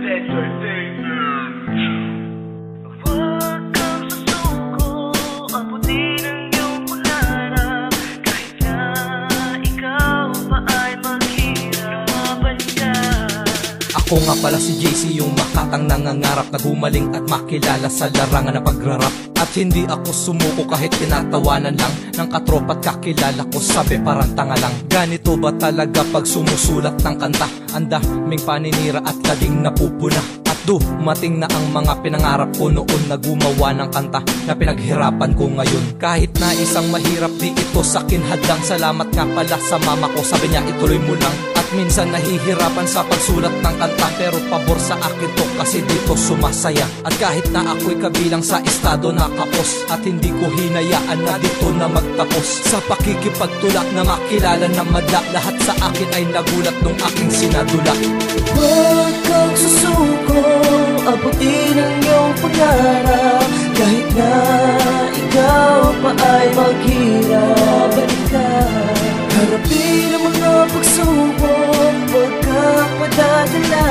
Huwag kang susuko, abutin ang iyong pangarap. Kahit na ikaw pa ay maghirapan ka. Ako nga pala si JC, yung makatang nangangarap na gumaling at makilala sa larangan ng pagrarap. At hindi ako sumuko kahit tinatawanan lang ng katropa at kakilala ko, sabi parang tanga lang. Ganito ba talaga pag sumusulat ng kanta? Ang daming paninira at laging napupuna. At dumating na ang mga pinangarap ko noon na gumawa ng kanta na pinaghirapan ko ngayon. Kahit na isang mahirap, di ito sakin hadlang. Salamat nga pala sa mama ko, sabi niya ituloy mo lang. At minsan nahihirapan sa pagsulat ng kanta, pero pabor sa akin to kasi dito sumasaya. At kahit na ako'y kabilang sa estado na kapos, at hindi ko hinayaan na dito na magtapos. Sa pakikipagtulak na makilala ng madla, lahat sa akin ay nagulat nung aking sinadula. Huwag kang susuko, abutin ang iyong pangarap. Kahit na ikaw pa ay maghirapan ka. Harapin ang mga pagsubok, huwag kang madadala.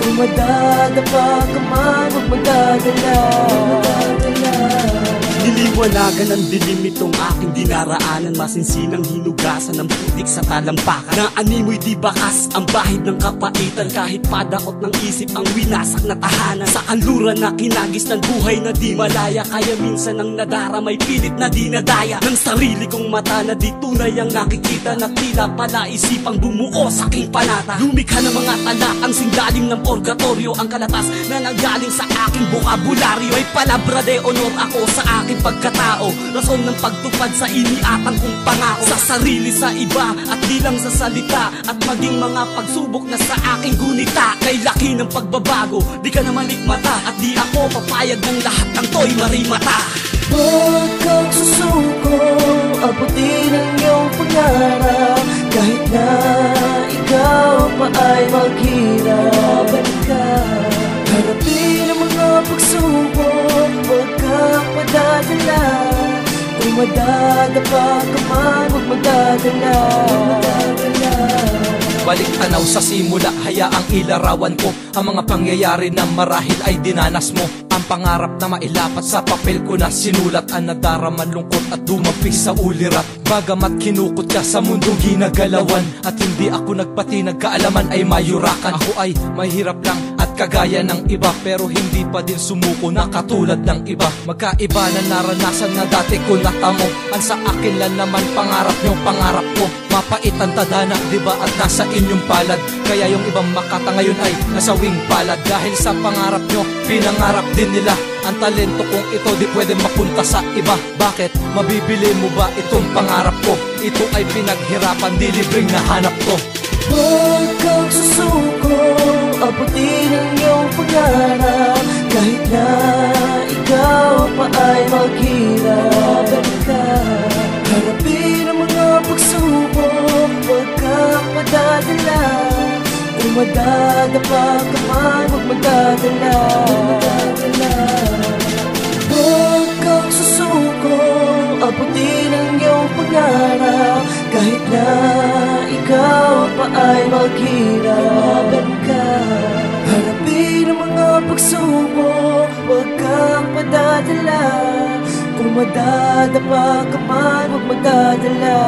Kung madadapa ka man, huwag madadala. Niliwanagan ng dilim itong aking dinaraanan, masinsinang hinugasan ng putik sa talampakan. Na animoy di bakas ang bahid ng kapaitan, kahit padakot ng isip ang winasak na tahanan. Sa kanluran na kinagis ng buhay na di malaya, kaya minsan ang nadara may pilit na dinadaya. Ng sarili kong mata na di tunay ang nakikita, na tila pala isipang bumuo sa aking panata. Lumikha ng mga talakang singgaling ng purgatorio, ang kalatas na nanggaling sa aking bokabularyo. May palabra de honor ako sa aking pagkatao, rason ng pagtupad sa iniatang kong pangako. Sa sarili, sa iba, at di lang sa salita, at maging mga pagsubok na sa aking gunita. Kay laki ng pagbabago, di ka na malikmata, at di ako papayag ng lahat ng to'y marimata. Huwag kang susuko, abutin ang iyong pangarap. Kahit na ikaw pa ay maghirapan ka. Harapin ang mga pagsubok, huwag kang madadala. Kung madadapa ka man, huwag madadala. Balik tanaw sa simula, hayaang ilarawan ko ang mga pangyayari na marahil ay dinanas mo. Ang pangarap na mailapat sa papel ko na sinulat, ang nadaraman lungkot at dumampi sa ulirat. Bagamat kinukot ka sa mundong ginagalawan, at hindi ako nagpati nagkaalaman ay mayurakan. Ako ay mahirap lang at kagaya ng iba, pero hindi pa din sumuko na katulad ng iba. Magkaiba na naranasan na dati ko natamo, ang sa akin lang naman pangarap nyo, pangarap ko. Mapait ang tadhana, diba, at nasa inyong palad. Kaya yung ibang makata ngayon ay nasa wing palad. Dahil sa pangarap nyo, pinangarap din nila. Ang talento kong ito di pwede mapunta sa iba. Bakit? Mabibili mo ba itong pangarap ko? Ito ay pinaghirapan, di libreng nahanap ko. Huwag kang susuko, abutin ang iyong pangarap. Kahit na ikaw pa ay maghirapan ka. Harapin ang mga pagsubok, huwag kang madadala. Kung madadapa ka man, huwag madadala. Huwag kang susuko, abutin ang iyong pangarap. Kahit na ikaw pa ay maghirapan ka. Harapin ang mga pagsubok, huwag kang madadala. Kung madadapa ka man, huwag madadala.